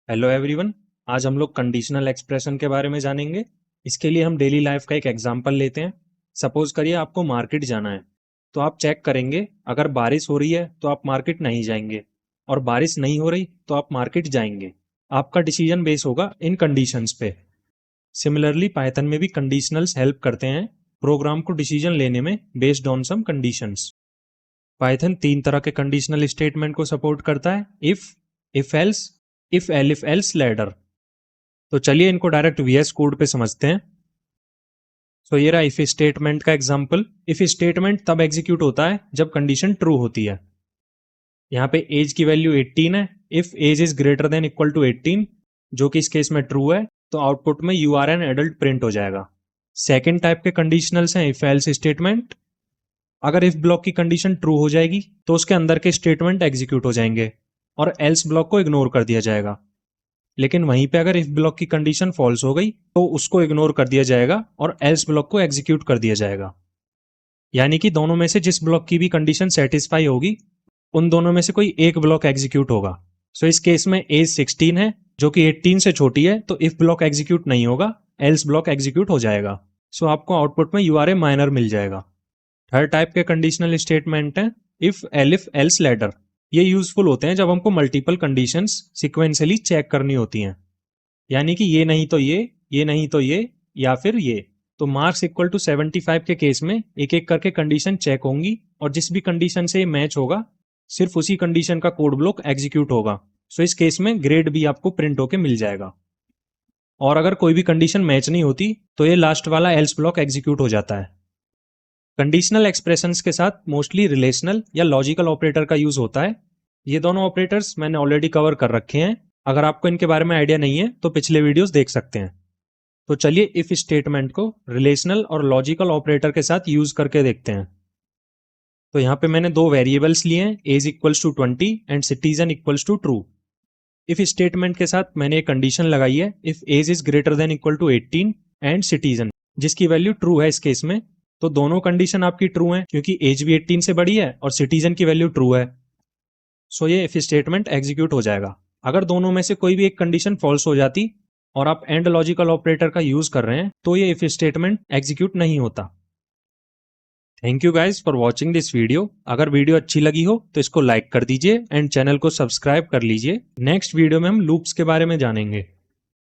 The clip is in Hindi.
Hello everyone. आज हम लोग कंडीशनल एक्सप्रेशन के बारे में जानेंगे। इसके लिए हम डेली लाइफ का एक एग्जांपल लेते हैं। सपोज करिए आपको मार्केट जाना है, तो आप चेक करेंगे अगर बारिश हो रही है तो आप मार्केट नहीं जाएंगे, और बारिश नहीं हो रही तो आप मार्केट जाएंगे। आपका डिसीजन बेस होगा इन कंडीशंस पे। सिमिलरली पाइथन में भी कंडीशनल्स हेल्प करते हैं प्रोग्राम को डिसीजन लेने में based on some conditions. Python 3 तरह के कंडीशनल स्टेटमेंट को सपोर्ट करता है: if else, if else ladder. तो चलिए इनको डायरेक्ट वीएस कोड पे समझते हैं। तो ये रहा इफ स्टेटमेंट का एग्जांपल। इफ स्टेटमेंट तब एग्जीक्यूट होता है जब कंडीशन ट्रू होती है। यहाँ पे एज की वैल्यू 18 है। If age is greater than equal to 18, जो कि इस केस में ट्रू है, तो आउटपुट में you are an adult print हो जाएगा। सेकेंड टाइप के कंडीशनल्स हैं इफ एल्स स्टेटमेंट। अगर इफ ब्लॉक की कंडीशन ट्रू हो जाएगी तो उसके अंदर के स्टेटमेंट एग्जीक्यूट हो जाएंगे और एल्स ब्लॉक को इग्नोर कर दिया जाएगा। लेकिन वहीं पे अगर इफ ब्लॉक की कंडीशन फॉल्स हो गई तो उसको इग्नोर कर दिया जाएगा और एल्स ब्लॉक को एग्जीक्यूट कर दिया जाएगा। यानी कि दोनों में से जिस ब्लॉक की भी कंडीशन सेटिस्फाई होगी, उन दोनों में से कोई एक ब्लॉक एग्जीक्यूट होगा। सो इस केस में एज 16 है जो कि 18 से छोटी है, तो इफ ब्लॉक एग्जीक्यूट नहीं होगा, एल्स ब्लॉक एग्जीक्यूट हो जाएगा। सो आपको आउटपुट में यूआरए माइनर मिल जाएगा। थर्ड टाइप के कंडीशनल स्टेटमेंट है इफ एल्स लैडर। ये यूजफुल होते हैं जब हमको मल्टीपल कंडीशंस सिक्वेंशियली चेक करनी होती हैं। यानी कि ये नहीं तो ये नहीं तो ये, या फिर ये। तो मार्क्स इक्वल टू 75 के केस में एक एक करके कंडीशन चेक होंगी और जिस भी कंडीशन से मैच होगा सिर्फ उसी कंडीशन का कोड ब्लॉक एग्जीक्यूट होगा। सो इस केस में ग्रेड भी आपको प्रिंट होके मिल जाएगा। और अगर कोई भी कंडीशन मैच नहीं होती तो ये लास्ट वाला एल्स ब्लॉक एग्जीक्यूट हो जाता है। कंडीशनल एक्सप्रेशंस के साथ मोस्टली रिलेशनल या लॉजिकल ऑपरेटर का यूज होता है। ये दोनों ऑपरेटर्स मैंने ऑलरेडी कवर कर रखे हैं। अगर आपको इनके बारे में आइडिया नहीं है तो पिछले वीडियोस देख सकते हैं। तो चलिए इफ स्टेटमेंट को रिलेशनल और लॉजिकल ऑपरेटर के साथ यूज करके देखते हैं। तो यहाँ पे मैंने दो वेरिएबल्स लिए हैं, age equals to 20 and citizen equals to true. If statement के साथ मैंने एक कंडीशन लगाई है if age is greater than equal to 18 and citizen, जिसकी वैल्यू ट्रू है इस केस में। तो दोनों कंडीशन आपकी ट्रू हैं क्योंकि एज भी 18 से बड़ी है और सिटीजन की वैल्यू ट्रू है। सो ये इफ स्टेटमेंट एग्जीक्यूट हो जाएगा। अगर दोनों में से कोई भी एक कंडीशन फॉल्स हो जाती और आप एंड लॉजिकल ऑपरेटर का यूज कर रहे हैं तो ये इफ स्टेटमेंट एग्जीक्यूट नहीं होता। Thank you guys for watching this video. अगर वीडियो अच्छी लगी हो तो इसको लाइक कर दीजिए एंड चैनल को सब्सक्राइब कर लीजिए। नेक्स्ट वीडियो में हम लूप्स के बारे में जानेंगे।